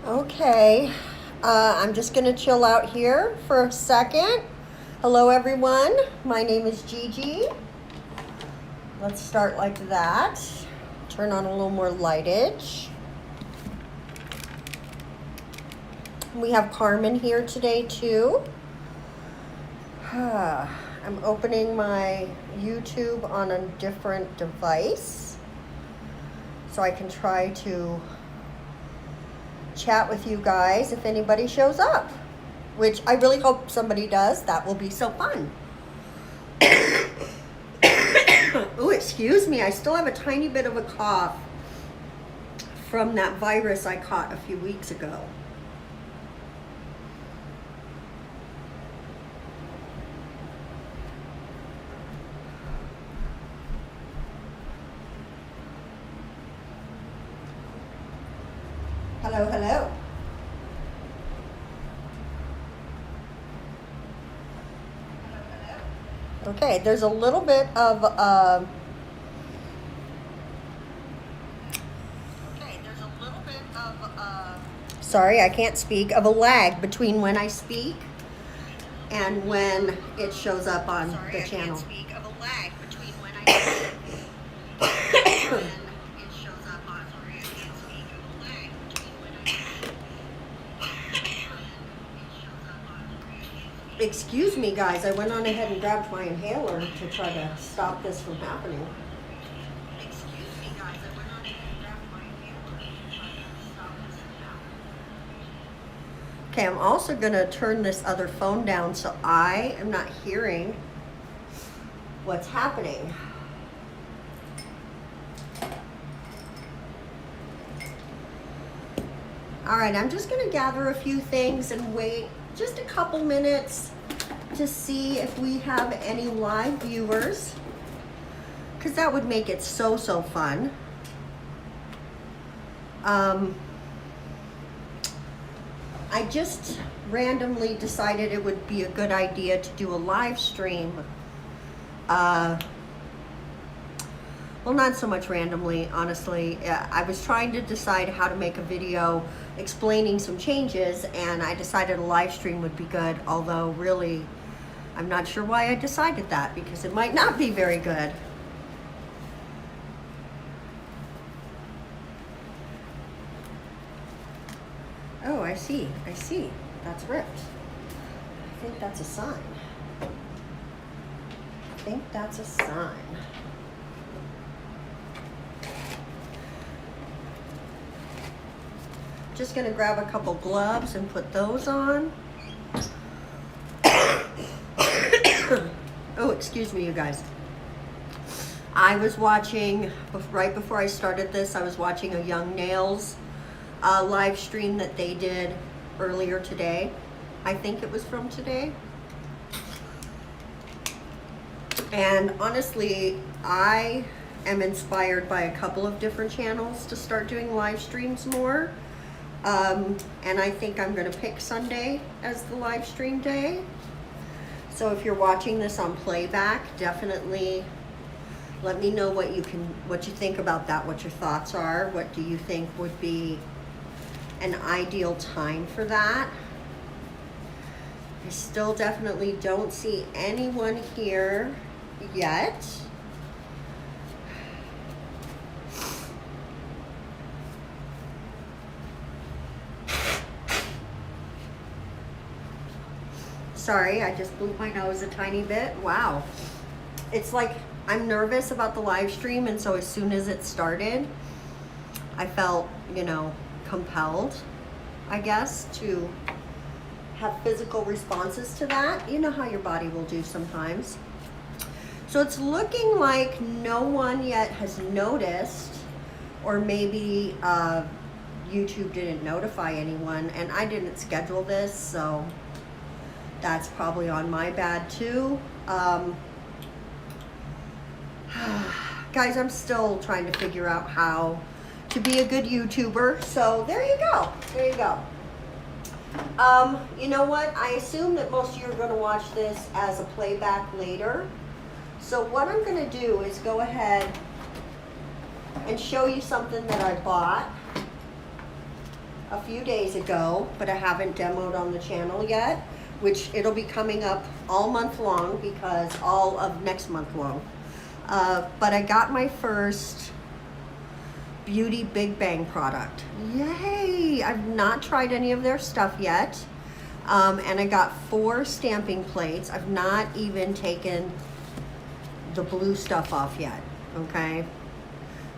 Okay, I'm just gonna chill out here for a second. Hello everyone, my name is Gigi. Let's start like that. Turn on a little more lightage. We have Carmen here today too. I'm opening my YouTube on a different device so I can try to chat with you guys if anybody shows up, which I really hope somebody does. That will be so fun. Oh, excuse me, I still have a tiny bit of a cough from that virus I caught a few weeks ago. Hello, hello. Okay, there's a little bit of sorry, I can't speak, of a lag between when I speak and when it shows up on the channel. Excuse me, guys. I went on ahead and grabbed my inhaler to try to stop this from happening. Okay, I'm also going to turn this other phone down so I am not hearing what's happening. All right, I'm just going to gather a few things and wait just a couple minutes to see if we have any live viewers, because that would make it so fun. I just randomly decided it would be a good idea to do a live stream. Well, not so much randomly, honestly. I was trying to decide how to make a video explaining some changes, and I decided a live stream would be good, although really, I'm not sure why I decided that, because it might not be very good. Oh, I see. That's ripped. I think that's a sign. Just gonna grab a couple gloves and put those on. Oh, excuse me, you guys. I was watching, right before I started this, I was watching a Young Nails live stream that they did earlier today. I think it was from today. And honestly, I am inspired by a couple of different channels to start doing live streams more. And I think I'm going to pick Sunday as the live stream day. So if you're watching this on playback, definitely let me know what you think about that, what your thoughts are. What do you think would be an ideal time for that? I still definitely don't see anyone here yet. Sorry, I just blew my nose a tiny bit. Wow. It's like I'm nervous about the live stream, and so as soon as it started, I felt, compelled, I guess, to have physical responses to that. You know how your body will do sometimes. So it's looking like no one yet has noticed, or maybe YouTube didn't notify anyone, and I didn't schedule this, so that's probably on my bad too. Guys, I'm still trying to figure out how to be a good YouTuber, so there you go. You know what? I assume that most of you are going to watch this as a playback later. So what I'm going to do is go ahead and show you something that I bought. a few days ago, but I haven't demoed on the channel yet, which it'll be coming up all month long because all of next month long. But I got my first Beauty Big Bang product. Yay! I've not tried any of their stuff yet. And I got 4 stamping plates. I've not even taken the blue stuff off yet, okay?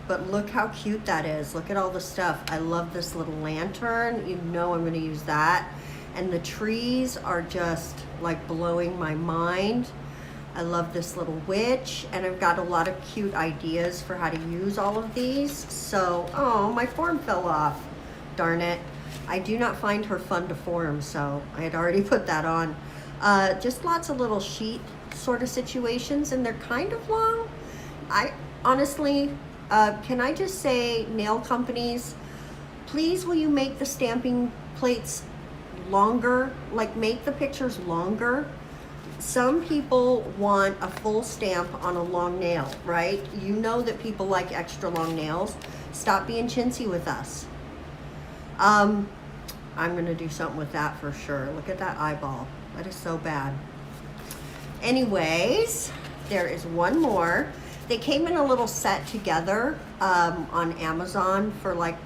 But look how cute that is. Look at all the stuff. I love this little lantern. You know I'm gonna use that. And the trees are just like blowing my mind. I love this little witch, and I've got a lot of cute ideas for how to use all of these. So, oh, my form fell off. Darn it. I do not find her fun to form, so I had already put that on. Just lots of little sheet sort of situations, and they're kind of long. I honestly, can I just say, nail companies, please will you make the stamping plates longer? Like, make the pictures longer. Some people want a full stamp on a long nail, right? You know that people like extra long nails. Stop being chintzy with us. I'm gonna do something with that for sure. Look at that eyeball. That is so bad. Anyways, there is one more. They came in a little set together on Amazon for like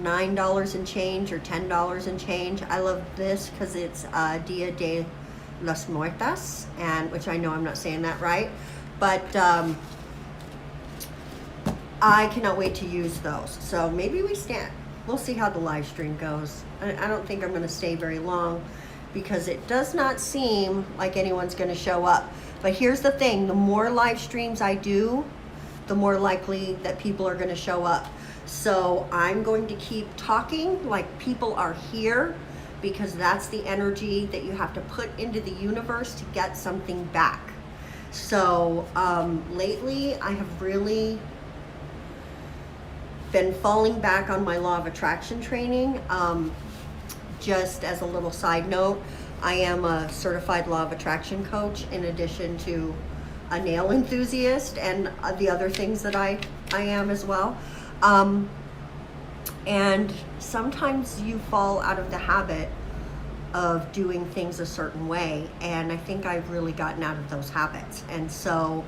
$9 and change or $10 and change. I love this because it's Dia de los Muertos, and which I know I'm not saying that right, but I cannot wait to use those. So maybe we'll see how the live stream goes. I don't think I'm going to stay very long because it does not seem like anyone's going to show up. But here's the thing, the more live streams I do, the more likely that people are going to show up. So I'm going to keep talking like people are here, because that's the energy that you have to put into the universe to get something back. So lately I have really been falling back on my law of attraction training. Just as a little side note, I am a certified law of attraction coach in addition to a nail enthusiast and the other things that I am as well. And sometimes you fall out of the habit of doing things a certain way, and I think I've really gotten out of those habits. And so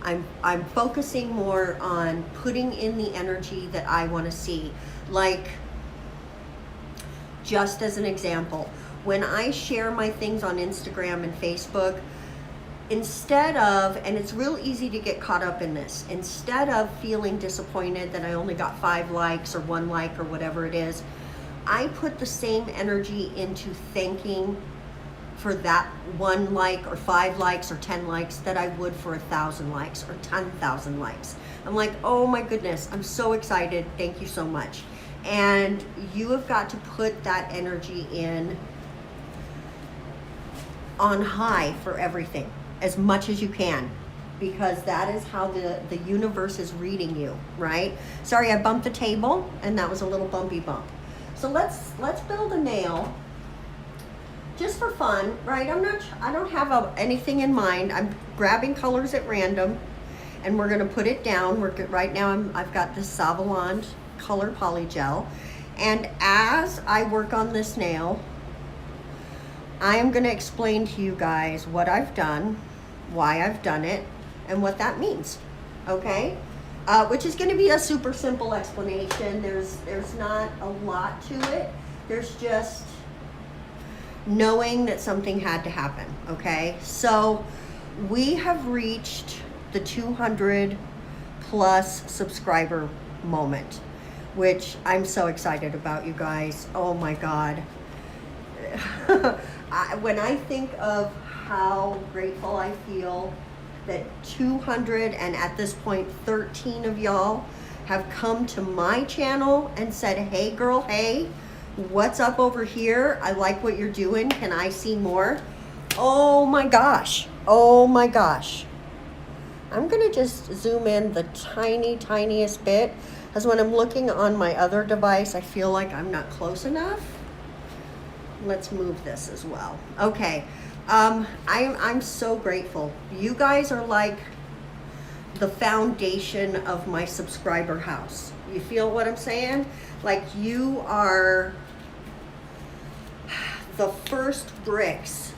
I'm focusing more on putting in the energy that I want to see. Like, just as an example, when I share my things on Instagram and Facebook, instead of, and it's real easy to get caught up in this, instead of feeling disappointed that I only got 5 likes or 1 like or whatever it is, I put the same energy into thanking for that 1 like or 5 likes or 10 likes that I would for 1,000 likes or 10,000 likes. I'm like, oh my goodness, I'm so excited. Thank you so much. And you have got to put that energy in on high for everything as much as you can, because that is how the universe is reading you, right? Sorry, I bumped the table and that was a little bumpy bump. So let's build a nail just for fun, right? I don't have anything in mind. I'm grabbing colors at random and we're gonna put it down. Right now I've got this Savillon color poly gel, and as I work on this nail, I am gonna explain to you guys what I've done, why I've done it, and what that means, okay? Which is gonna be a super simple explanation. There's not a lot to it. There's just knowing that something had to happen, okay? So we have reached the 200 plus subscriber moment, which I'm so excited about, you guys. Oh my God. When I think of how grateful I feel that 200 and at this point 13 of y'all have come to my channel and said, hey girl, hey, what's up over here? I like what you're doing. Can I see more? Oh my gosh. Oh my gosh. I'm gonna just zoom in the tiniest bit, because when I'm looking on my other device, I feel like I'm not close enough. Let's move this as well. Okay, I'm so grateful. You guys are like the foundation of my subscriber house, You feel what I'm saying? Like, you are the first bricks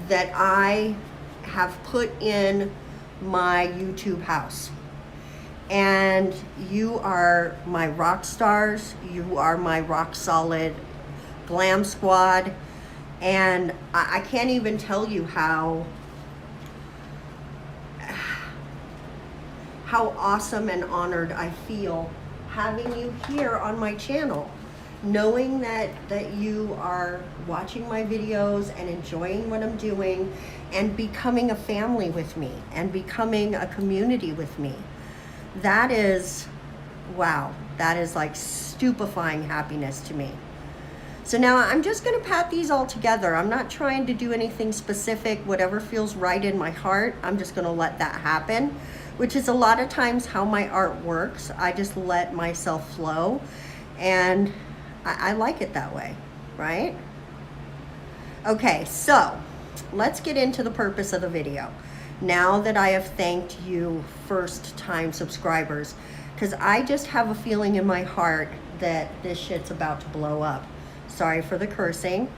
that I have put in my YouTube house. And you are my rock stars. You are my rock solid glam squad. And I can't even tell you how awesome and honored I feel having you here on my channel. Knowing that you are watching my videos and enjoying what I'm doing and becoming a family with me and becoming a community with me. That is, wow, that is like stupefying happiness to me. So now I'm just gonna pat these all together. I'm not trying to do anything specific. Whatever feels right in my heart, I'm just gonna let that happen, which is a lot of times how my art works. I just let myself flow, and I like it that way, right? Okay, so let's get into the purpose of the video. Now that I have thanked you first time subscribers, because I just have a feeling in my heart that this shit's about to blow up. Sorry for the cursing.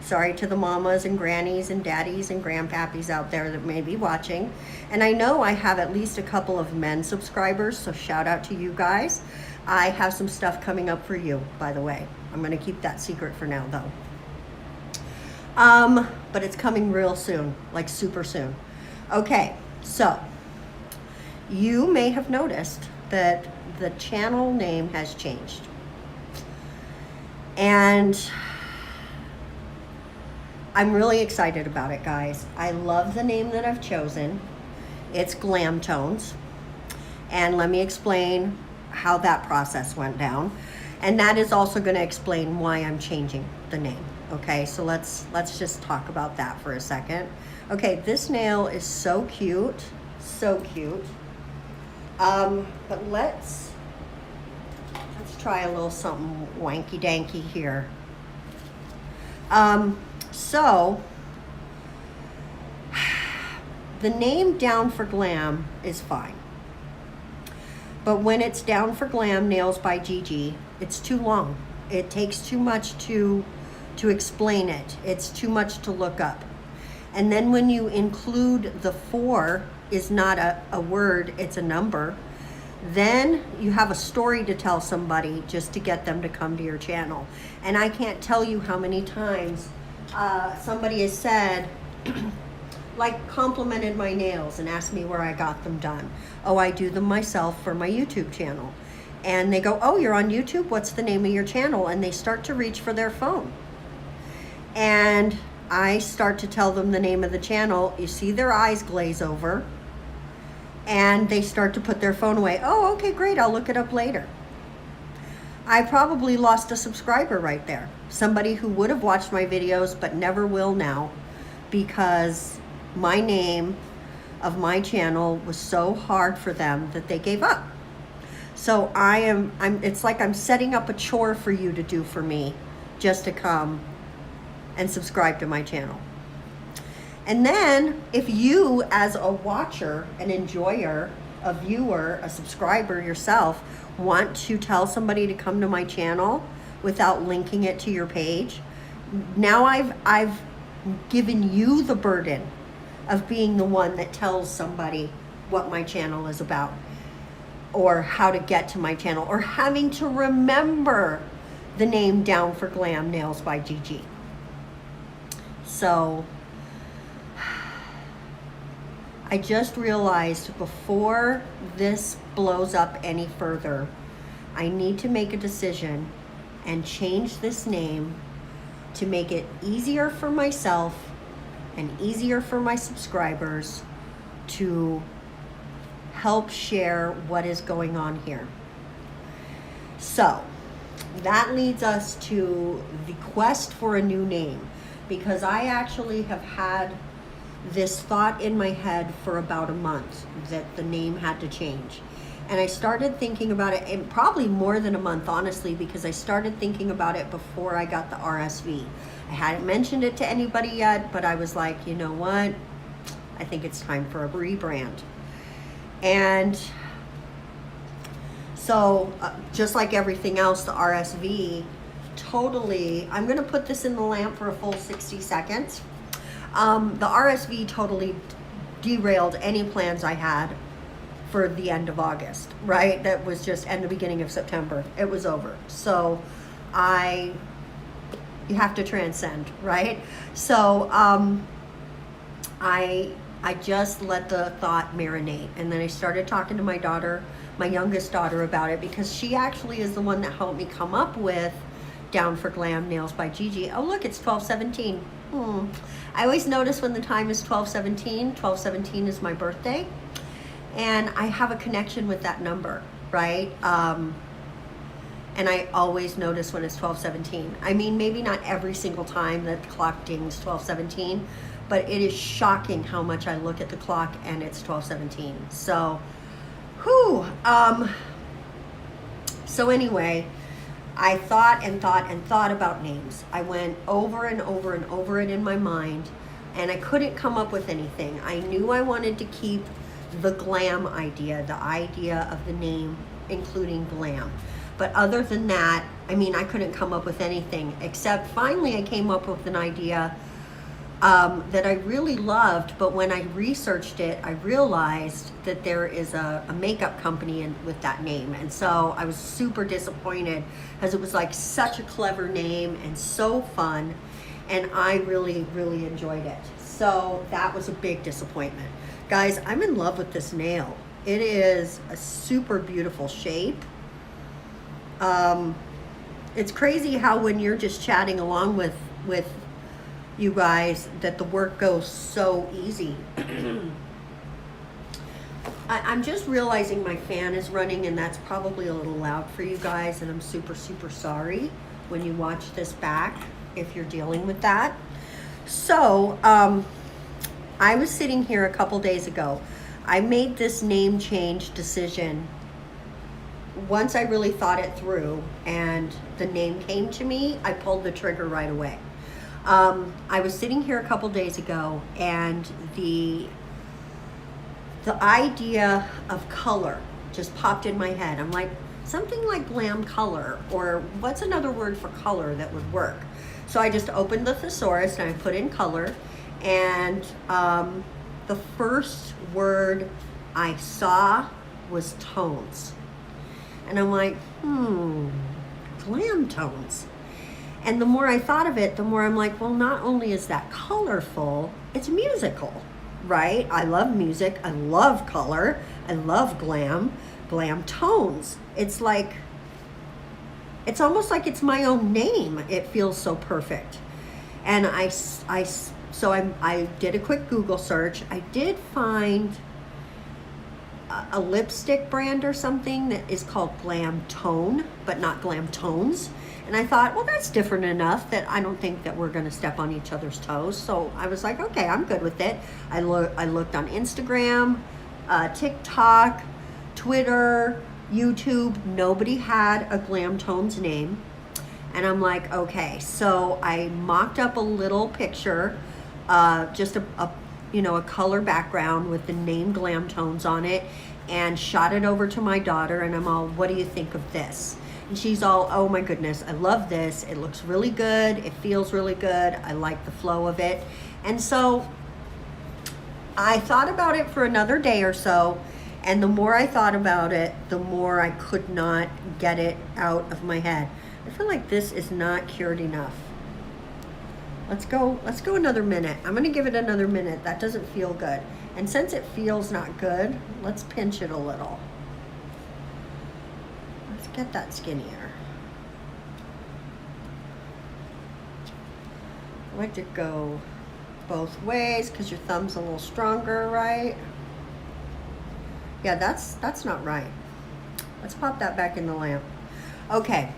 Sorry to the mamas and grannies and daddies and grandpappies out there that may be watching. And I know I have at least a couple of men subscribers, so shout out to you guys. I have some stuff coming up for you, by the way. I'm gonna keep that secret for now though. But it's coming real soon, like super soon. Okay, so you may have noticed that the channel name has changed. And I'm really excited about it, guys. I love the name that I've chosen. It's Glam Tones. And let me explain how that process went down. And that is also going to explain why I'm changing the name. Okay, so let's just talk about that for a second. Okay, this nail is so cute, so cute. But let's try a little something wanky danky here. So the name Down for Glam is fine. But when it's Down for Glam Nails by Gigi, it's too long. It takes too much to explain it. It's too much to look up. And then when you include the 4 is not a word, it's a number, then you have a story to tell somebody just to get them to come to your channel. And I can't tell you how many times somebody has said, like complimented my nails and asked me where I got them done. Oh, I do them myself for my YouTube channel. And they go, oh, you're on YouTube? What's the name of your channel? And they start to reach for their phone. And I start to tell them the name of the channel. You see their eyes glaze over and they start to put their phone away. Oh, okay, great, I'll look it up later. I probably lost a subscriber right there. Somebody who would have watched my videos but never will now, because my name of my channel was so hard for them that they gave up. So it's like I'm setting up a chore for you to do for me, just to come and subscribe to my channel. And then if you, as a watcher, an enjoyer, a viewer, a subscriber yourself, want to tell somebody to come to my channel without linking it to your page, now I've given you the burden of being the one that tells somebody what my channel is about, or how to get to my channel, or having to remember the name Down for Glam Nails by Gigi. So I just realized before this blows up any further, I need to make a decision and change this name to make it easier for myself and easier for my subscribers to help share what is going on here. So that leads us to the quest for a new name, because I actually have had this thought in my head for about a month that the name had to change. And I started thinking about it, and probably more than a month, honestly, because I started thinking about it before I got the RSV. I hadn't mentioned it to anybody yet, but I was like, you know what? I think it's time for a rebrand. And So just like everything else, the RSV totally, I'm gonna put this in the lamp for a full 60 seconds. The RSV totally derailed any plans I had for the end of August, right? That was just end the beginning of September. It was over. So you have to transcend, right? So I just let the thought marinate, and then I started talking to my daughter, my youngest daughter, about it, because she actually is the one that helped me come up with Down for Glam Nails by Gigi. Oh look, it's 12:17. I always notice when the time is 12:17. 12:17 is my birthday, and I have a connection with that number, right? And I always notice when it's 12:17. I mean, maybe not every single time that the clock dings 12:17, but it is shocking how much I look at the clock and it's 12:17. So, so anyway, I thought and thought and thought about names. I went over and over and over it in my mind, and I couldn't come up with anything. I knew I wanted to keep the glam idea, the idea of the name including glam. But other than that, I mean, I couldn't come up with anything, except finally I came up with an idea that I really loved, but when I researched it, I realized that there is a makeup company with that name. And so I was super disappointed, as it was like such a clever name and so fun, and I really, really enjoyed it. So that was a big disappointment. Guys, I'm in love with this nail. It is a super beautiful shape. It's crazy how when you're just chatting along with you guys, that the work goes so easy. I'm just realizing my fan is running, and that's probably a little loud for you guys, and I'm super, super sorry when you watch this back if you're dealing with that. So, I was sitting here a couple days ago. I made this name change decision once I really thought it through, and the name came to me. I pulled the trigger right away. I was sitting here a couple days ago, and the idea of color just popped in my head. I'm like, something like glam color, or what's another word for color that would work? So I just opened the thesaurus and I put in color, and the first word I saw was tones. And I'm like, glam tones. And the more I thought of it, the more I'm like, well, not only is that colorful, it's musical, right? I love music, I love color, I love glam tones. It's like, it's almost like it's my own name. It feels so perfect. And I did a quick Google search. I did find a lipstick brand or something that is called Glam Tone, but not Glam Tones. And I thought, well, that's different enough that I don't think that we're going to step on each other's toes. So I was like, okay, I'm good with it. I looked on Instagram, TikTok, Twitter, YouTube. Nobody had a Glam Tones name. And I'm like, okay. So I mocked up a little picture, just a color background with the name Glam Tones on it, and shot it over to my daughter, and I'm all, what do you think of this? And she's all, oh my goodness, I love this. It looks really good. It feels really good. I like the flow of it. And so I thought about it for another day or so, and the more I thought about it, the more I could not get it out of my head. I feel like this is not cured enough. Let's go another minute. I'm gonna give it another minute. That doesn't feel good. And since it feels not good, let's pinch it a little. Let's get that skinnier. I like to go both ways because your thumb's a little stronger, right? Yeah, that's not right. Let's pop that back in the lamp. Okay,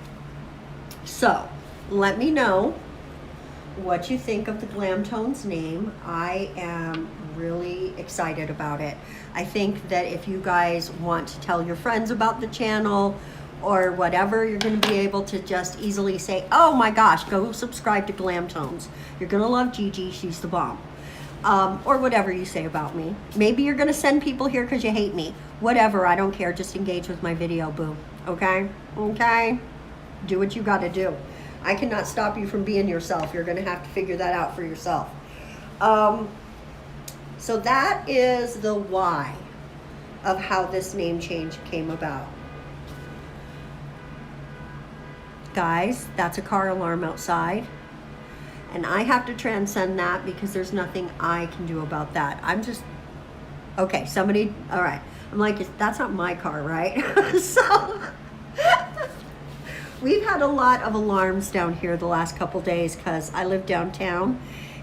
so let me know what you think of the Glam Tones name. I am really excited about it. I think that if you guys want to tell your friends about the channel or whatever, you're going to be able to just easily say, oh my gosh, go subscribe to Glam Tones. You're going to love Gigi. She's the bomb. or whatever you say about me. Maybe you're gonna send people here because you hate me. Whatever, I don't care. Just engage with my video, boo. Okay? Okay? Do what you gotta do. I cannot stop you from being yourself. You're gonna have to figure that out for yourself. So that is the why of how this name change came about. Guys, that's a car alarm outside. And I have to transcend that because there's nothing I can do about that. I'm just, okay, somebody, all right. I'm like, that's not my car, right? So, we've had a lot of alarms down here the last couple days because I live downtown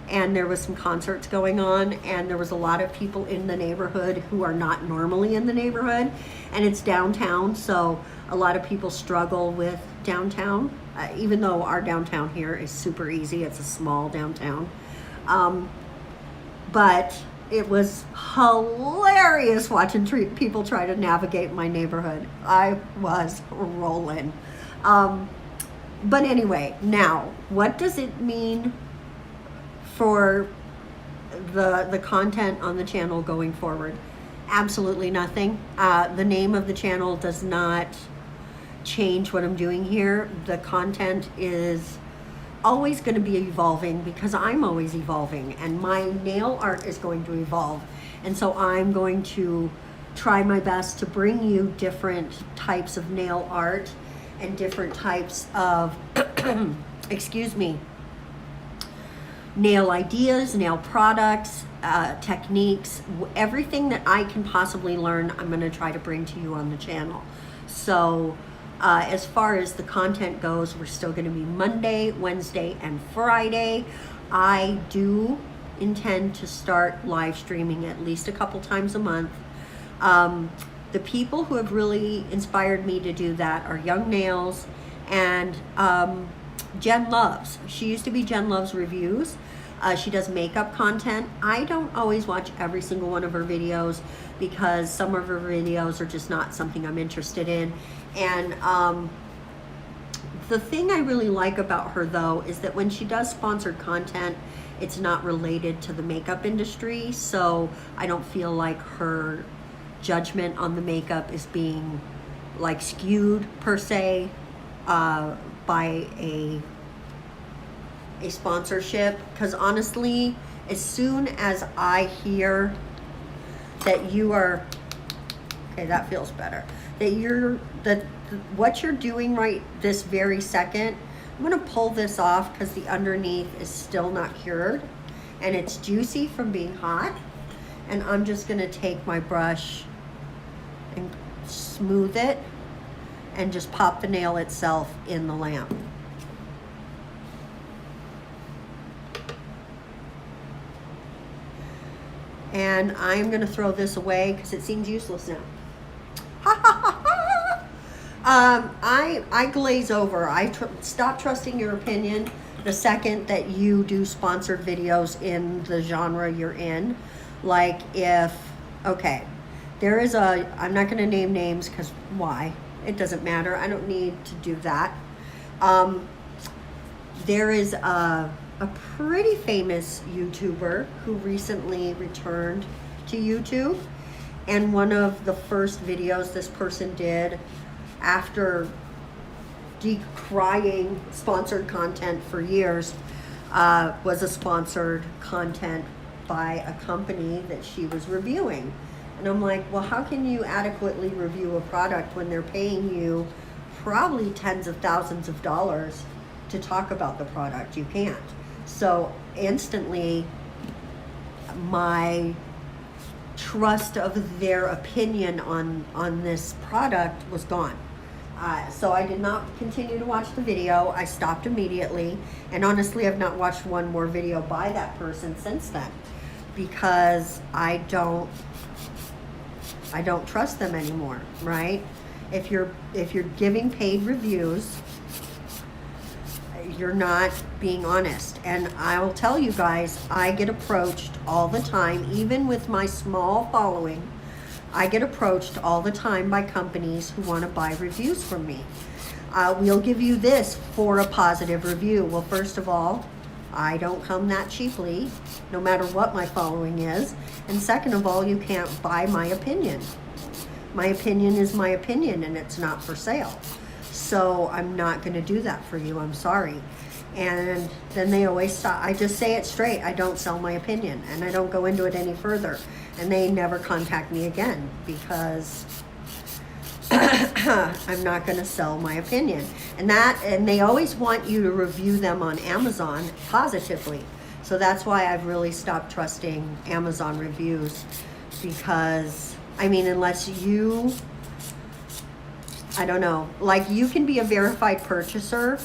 and there was some concerts going on and there was a lot of people in the neighborhood who are not normally in the neighborhood, and it's downtown, so a lot of people struggle with downtown, even though our downtown here is super easy. It's a small downtown, but it was hilarious watching people try to navigate my neighborhood. I was rolling. But anyway, now what does it mean for the content on the channel going forward? Absolutely nothing. The name of the channel does not change what I'm doing here. The content is always going to be evolving because I'm always evolving, and my nail art is going to evolve, and so I'm going to try my best to bring you different types of nail art and different types of excuse me, nail ideas, nail products, techniques, everything that I can possibly learn, I'm going to try to bring to you on the channel. So as far as the content goes, we're still going to be Monday, Wednesday, and Friday. I do intend to start live streaming at least a couple times a month. The people who have really inspired me to do that are Young Nails and Jen Loves. She used to be Jen Loves Reviews. She does makeup content. I don't always watch every single one of her videos because some of her videos are just not something I'm interested in. And the thing I really like about her, though, is that when she does sponsored content, it's not related to the makeup industry, so I don't feel like her judgment on the makeup is being like skewed per se by a sponsorship. Because honestly, as soon as I hear that you are, okay, that feels better, that what you're doing right this very second, I'm gonna pull this off because the underneath is still not cured and it's juicy from being hot, and I'm just gonna take my brush and smooth it and just pop the nail itself in the lamp. And I'm gonna throw this away because it seems useless now. I glaze over. I stop trusting your opinion the second that you do sponsored videos in the genre you're in. Like if, okay, there is I'm not going to name names because why? It doesn't matter. I don't need to do that. There is a pretty famous YouTuber who recently returned to YouTube, and one of the first videos this person did after decrying sponsored content for years was a sponsored content by a company that she was reviewing. And I'm like, well, how can you adequately review a product when they're paying you probably tens of thousands of dollars to talk about the product? You can't. So instantly, my trust of their opinion on this product was gone. So I did not continue to watch the video. I stopped immediately, and honestly, I've not watched one more video by that person since then because I don't trust them anymore, right? If you're giving paid reviews, you're not being honest. And I'll tell you guys, I get approached all the time, even with my small following. I get approached all the time by companies who want to buy reviews from me. We'll give you this for a positive review. Well, first of all, I don't come that cheaply, no matter what my following is. And second of all, you can't buy my opinion. My opinion is my opinion, and it's not for sale. So I'm not going to do that for you. I'm sorry. And then they always stop. I just say it straight. I don't sell my opinion, and I don't go into it any further. And they never contact me again because I'm not going to sell my opinion. And they always want you to review them on Amazon positively. So that's why I've really stopped trusting Amazon reviews, because I mean, unless you, I don't know, like, you can be a verified purchaser,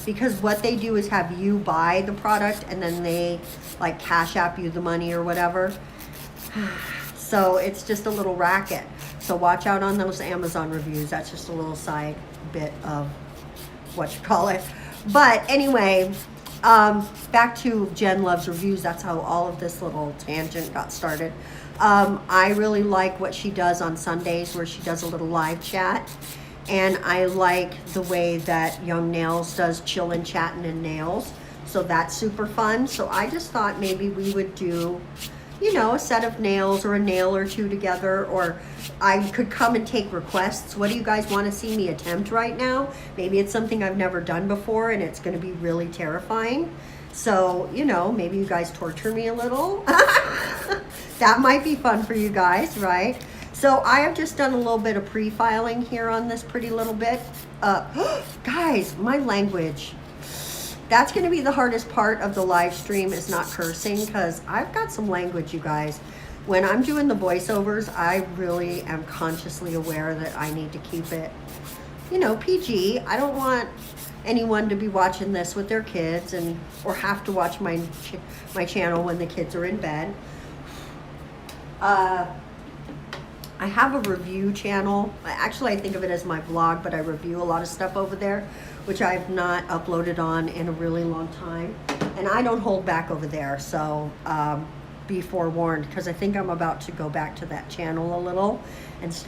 because what they do is have you buy the product and then they like cash app you the money or whatever. So it's just a little racket. So watch out on those Amazon reviews. That's just a little side bit of what you call it. But anyway, back to Jen Loves Reviews. That's how all of this little tangent got started. I really like what she does on Sundays, where she does a little live chat. And I like the way that Young Nails does Chillin' Chattin' and Nails. So that's super fun. So I just thought maybe we would do, you know, a set of nails or a nail or two together, or I could come and take requests. What do you guys want to see me attempt right now? Maybe it's something I've never done before and it's going to be really terrifying. So, you know, maybe you guys torture me a little. That might be fun for you guys, right? So I have just done a little bit of pre-filing here on this pretty little bit. Guys, my language. That's going to be the hardest part of the live stream, is not cursing, because I've got some language, you guys. When I'm doing the voiceovers, I really am consciously aware that I need to keep it, you know, PG. I don't want anyone to be watching this with their kids or have to watch my channel when the kids are in bed. I have a review channel. Actually, I think of it as my vlog, but I review a lot of stuff over there, which I've not uploaded on in a really long time. And I don't hold back over there, so be forewarned, because I think I'm about to go back to that channel a little. And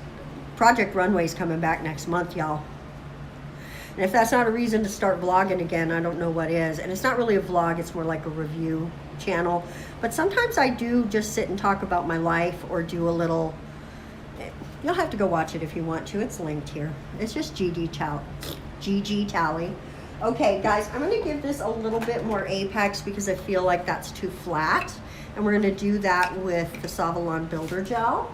Project Runway's coming back next month, y'all. And if that's not a reason to start vlogging again, I don't know what is. And it's not really a vlog, it's more like a review channel. But sometimes I do just sit and talk about my life, or do a little... You'll have to go watch it if you want to. It's linked here. It's just GG Tally. Okay, guys, I'm going to give this a little bit more apex because I feel like that's too flat. And we're going to do that with the Savalon Builder Gel.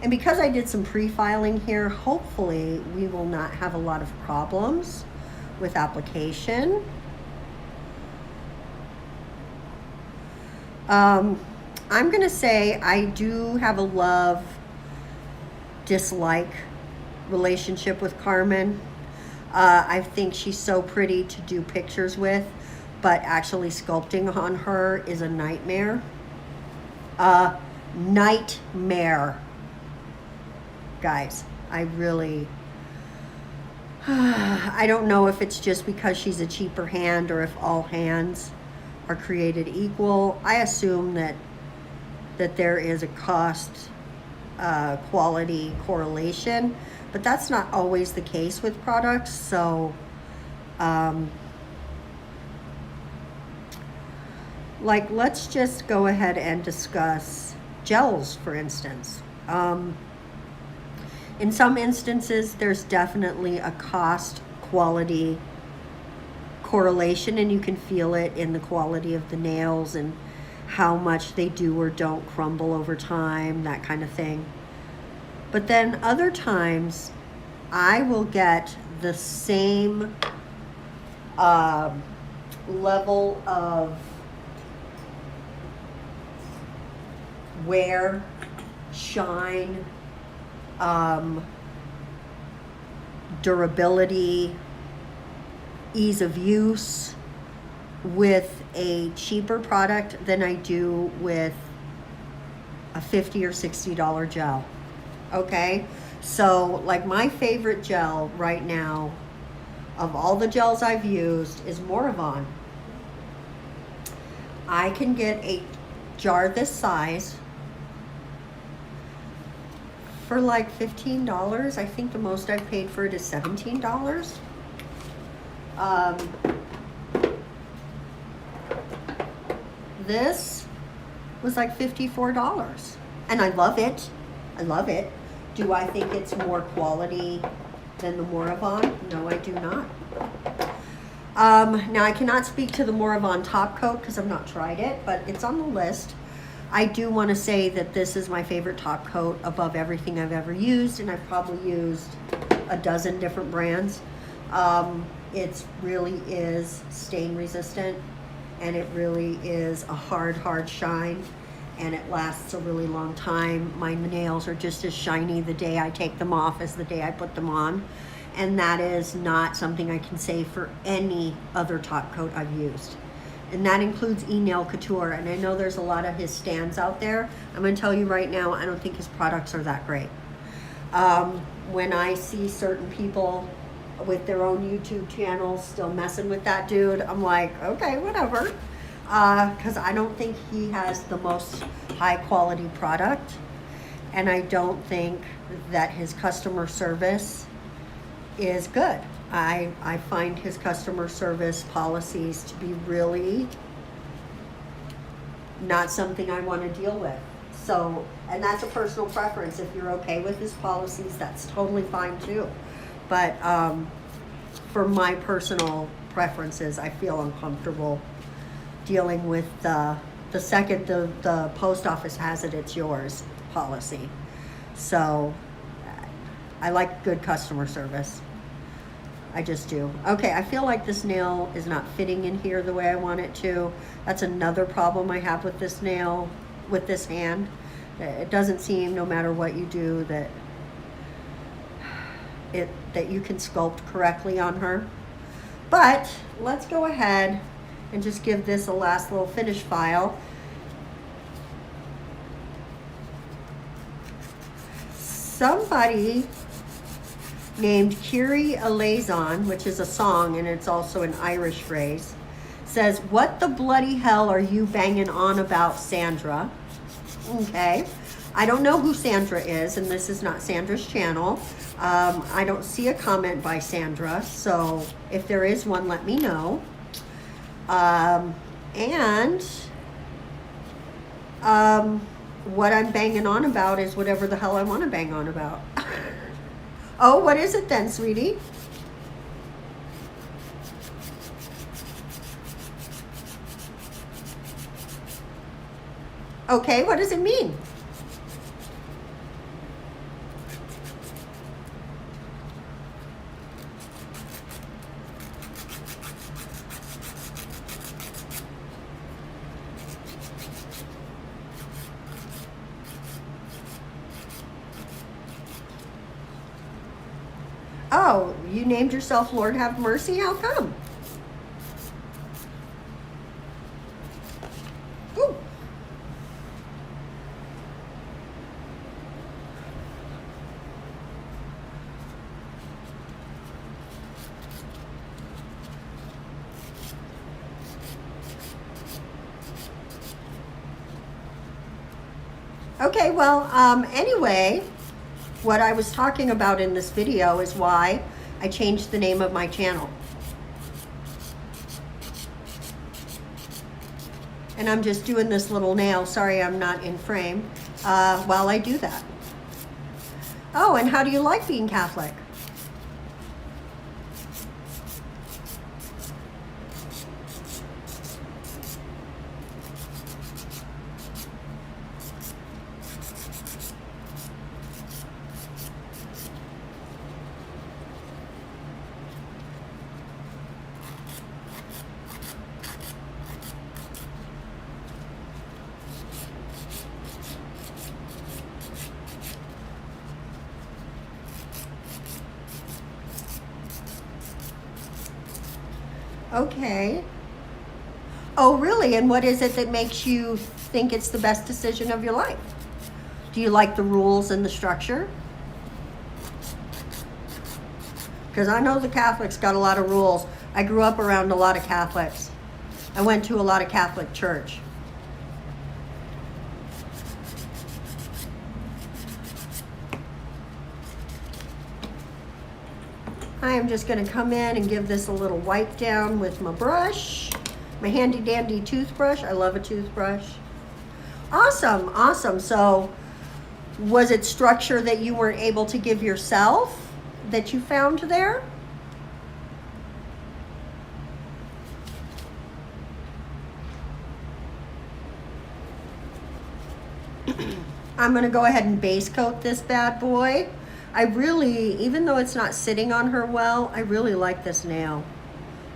And because I did some pre-filing here, hopefully we will not have a lot of problems with application. I'm going to say I do have a love-dislike relationship with Carmen. I think she's so pretty to do pictures with, but actually sculpting on her is a nightmare. Nightmare. Guys, I really... I don't know if it's just because she's a cheaper hand or if all hands are created equal. I assume that there is a cost quality correlation, but that's not always the case with products. So like, let's just go ahead and discuss gels, for instance. In some instances, there's definitely a cost quality correlation, and you can feel it in the quality of the nails and how much they do or don't crumble over time, that kind of thing. But then other times I will get the same level of wear, shine, durability, ease of use with a cheaper product than I do with a $50 or $60 gel. Okay, so like, my favorite gel right now of all the gels I've used is Moravon. I can get a jar this size for like $15. I think the most I've paid for it is $17. Um, this was like $54. And I love it. I love it. Do I think it's more quality than the Moravon? No, I do not. Now I cannot speak to the Moravon top coat because I've not tried it, but it's on the list. I do want to say that this is my favorite top coat above everything I've ever used, and I've probably used a dozen different brands. It really is stain resistant, and it really is a hard shine, and it lasts a really long time. My nails are just as shiny the day I take them off as the day I put them on, and that is not something I can say for any other top coat I've used. And that includes eNail Couture, and I know there's a lot of his stands out there. I'm going to tell you right now, I don't think his products are that great. When I see certain people with their own YouTube channels still messing with that dude, I'm like, okay, whatever. Because I don't think he has the most high quality product, and I don't think that his customer service is good. I find his customer service policies to be really not something I want to deal with. So, and that's a personal preference. If you're okay with his policies, that's totally fine too. But for my personal preferences, I feel uncomfortable dealing with the second the post office has it, it's yours policy. So I like good customer service. I just do. Okay, I feel like this nail is not fitting in here the way I want it to. That's another problem I have with this nail, with this hand. It doesn't seem, no matter what you do, that you can sculpt correctly on her. But let's go ahead and just give this a last little finish file. Somebody named Kiri Alazon, which is a song and it's also an Irish phrase, says, "What the bloody hell are you banging on about, Sandra?" Okay, I don't know who Sandra is, and this is not Sandra's channel. I don't see a comment by Sandra, so if there is one, let me know. What I'm banging on about is whatever the hell I want to bang on about. Oh, what is it then, sweetie? Okay, what does it mean? Oh, you named yourself Lord Have Mercy? How come? Ooh. Okay, well, anyway, what I was talking about in this video is why I changed the name of my channel. And I'm just doing this little nail. Sorry, I'm not in frame while I do that. Oh, and how do you like being Catholic? Okay. Oh, really? And what is it that makes you think it's the best decision of your life? Do you like the rules and the structure? Because I know the Catholics got a lot of rules. I grew up around a lot of Catholics. I went to a lot of Catholic church. I am just gonna come in and give this a little wipe down with my brush, my handy dandy toothbrush. I love a toothbrush. Awesome, awesome. So was it structure that you weren't able to give yourself that you found there? I'm gonna go ahead and base coat this bad boy. I really, even though it's not sitting on her well, I really like this nail.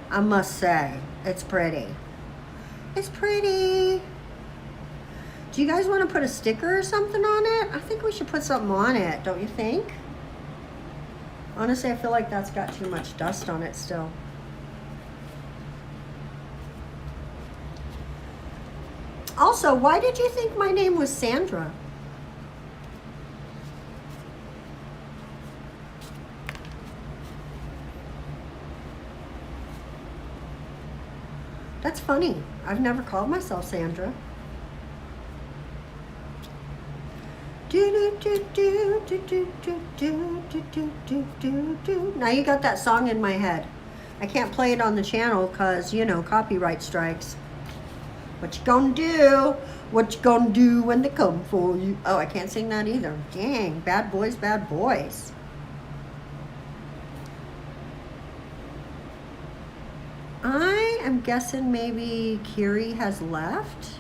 I must say, it's pretty. It's pretty. Do you guys want to put a sticker or something on it? I think we should put something on it, don't you think? Honestly, I feel like that's got too much dust on it still. Also, why did you think my name was Sandra? That's funny. I've never called myself Sandra. Now you got that song in my head. I can't play it on the channel because, you know, copyright strikes. What you gonna do? What you gonna do when they come for you? Oh, I can't sing that either. Dang, bad boys, bad boys. I am guessing maybe Kiri has left.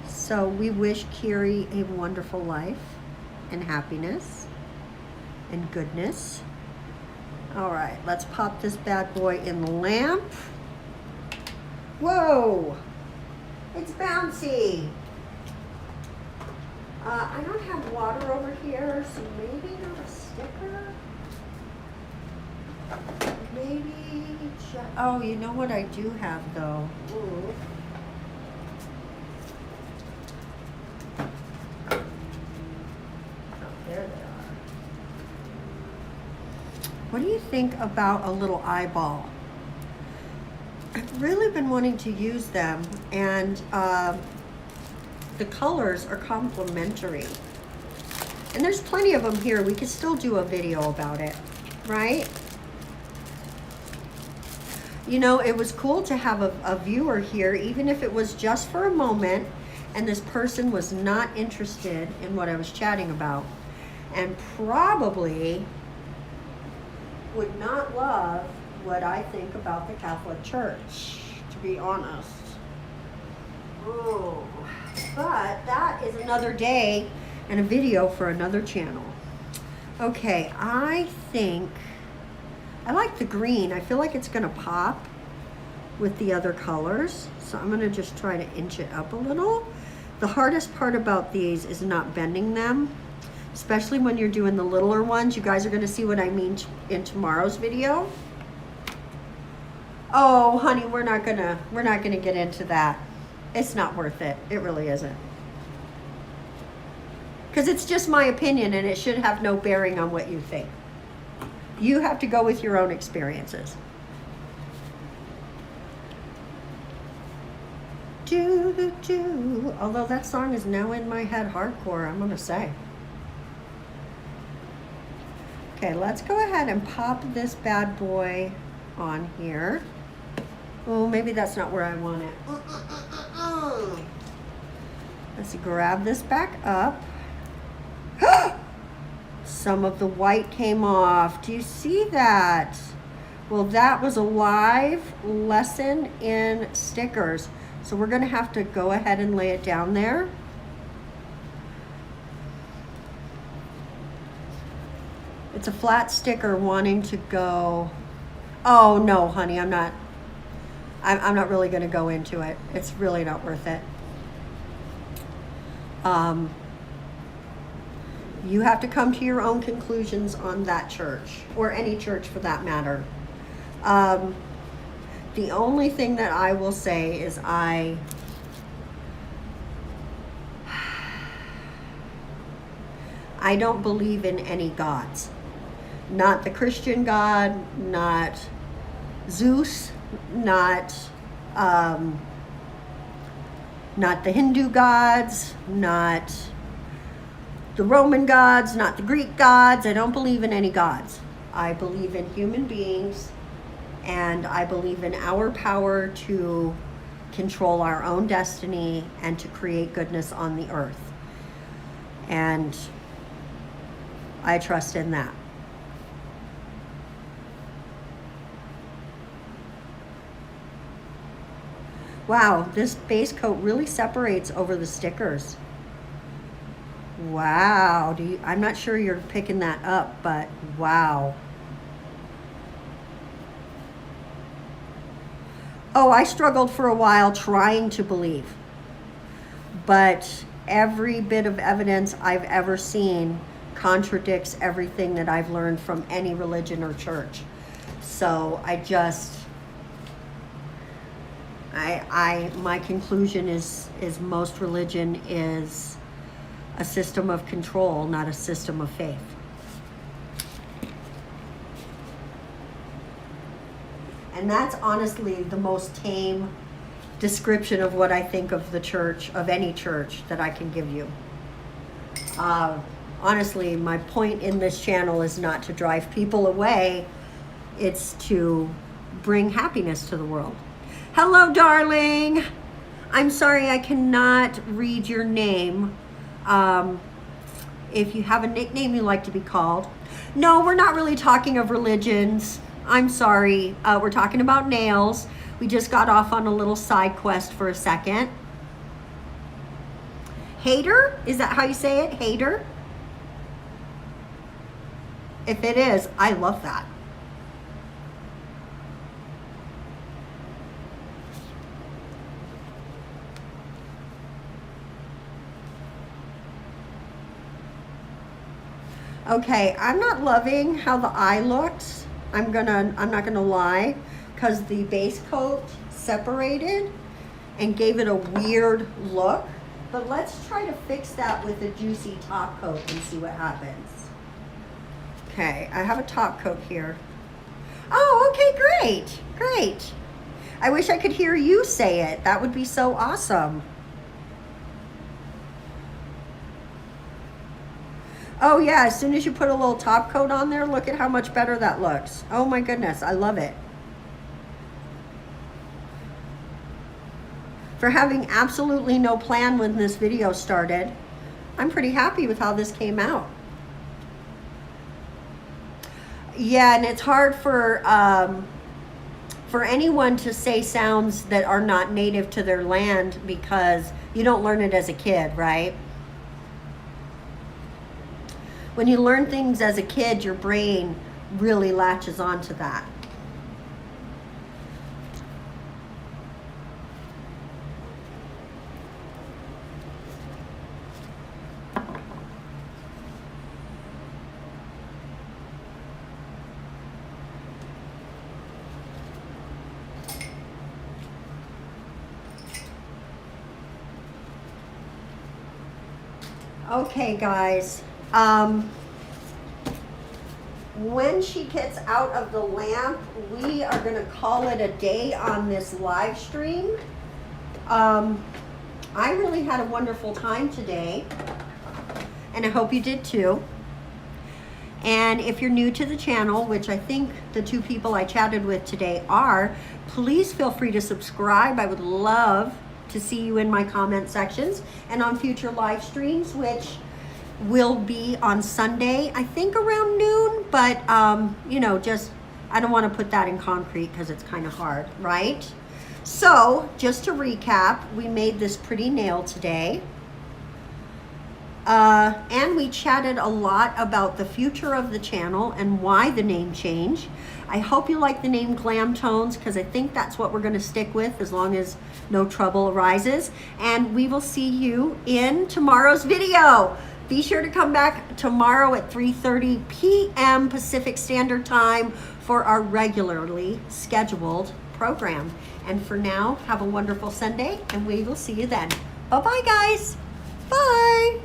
So we wish Kiri a wonderful life and happiness and goodness. All right, let's pop this bad boy in the lamp. Whoa, it's bouncy. I don't have water over here, so maybe not a sticker. Maybe, oh, you know what I do have though? Ooh. There they are. What do you think about a little eyeball? I've really been wanting to use them, and the colors are complementary. And there's plenty of them here. We could still do a video about it, right? You know, it was cool to have a viewer here, even if it was just for a moment, and this person was not interested in what I was chatting about, and probably would not love what I think about the Catholic Church, to be honest. Oh, but that is another day and a video for another channel. Okay, I think I like the green. I feel like it's gonna pop with the other colors. So I'm gonna just try to inch it up a little. The hardest part about these is not bending them, especially when you're doing the littler ones. You guys are gonna see what I mean in tomorrow's video. Oh, honey, we're not gonna get into that. It's not worth it. It really isn't. Because it's just my opinion, and it should have no bearing on what you think. You have to go with your own experiences. Although that song is now in my head hardcore, I'm gonna say. Okay, let's go ahead and pop this bad boy on here. Oh, maybe that's not where I want it. Let's grab this back up. Some of the white came off. Do you see that? Well, that was a live lesson in stickers. So we're gonna have to go ahead and lay it down there. It's a flat sticker wanting to go. Oh no, honey, I'm not really gonna go into it. It's really not worth it. You have to come to your own conclusions on that church, or any church for that matter. The only thing that I will say is I don't believe in any gods. Not the Christian God, not Zeus, not the Hindu gods, not the Roman gods, not the Greek gods. I don't believe in any gods. I believe in human beings, and I believe in our power to control our own destiny and to create goodness on the earth. And I trust in that. Wow, this base coat really separates over the stickers. Wow, I'm not sure you're picking that up, but wow. Oh, I struggled for a while trying to believe, but every bit of evidence I've ever seen contradicts everything that I've learned from any religion or church. So my conclusion is most religion is a system of control, not a system of faith. And that's honestly the most tame description of what I think of the church, of any church that I can give you. Honestly, my point in this channel is not to drive people away. It's to bring happiness to the world. Hello, darling. I'm sorry I cannot read your name. If you have a nickname you like to be called. No, we're not really talking of religions. I'm sorry. We're talking about nails. We just got off on a little side quest for a second. Hater? Is that how you say it? Hater? If it is, I love that. Okay, I'm not loving how the eye looks. I'm not gonna lie, because the base coat separated and gave it a weird look. But let's try to fix that with a juicy top coat and see what happens. Okay, I have a top coat here. Oh, okay, great. I wish I could hear you say it. That would be so awesome. Oh yeah, as soon as you put a little top coat on there, look at how much better that looks. Oh my goodness, I love it. For having absolutely no plan when this video started, I'm pretty happy with how this came out. Yeah, and it's hard for anyone to say sounds that are not native to their land because you don't learn it as a kid, right? When you learn things as a kid, your brain really latches onto that. Okay, guys. When she gets out of the lamp, we are going to call it a day on this live stream. I really had a wonderful time today, and I hope you did too. And if you're new to the channel, which I think the two people I chatted with today are, please feel free to subscribe. I would love to see you in my comment sections and on future live streams, which will be on Sunday, I think around noon, but you know, just, I don't want to put that in concrete because it's kind of hard, right? So just to recap, we made this pretty nail today. And we chatted a lot about the future of the channel and why the name change. I hope you like the name Glam Tones because I think that's what we're going to stick with as long as no trouble arises. And we will see you in tomorrow's video. Be sure to come back tomorrow at 3:30 p.m. Pacific Standard Time for our regularly scheduled program. And for now, have a wonderful Sunday and we will see you then. Bye-bye, guys. Bye.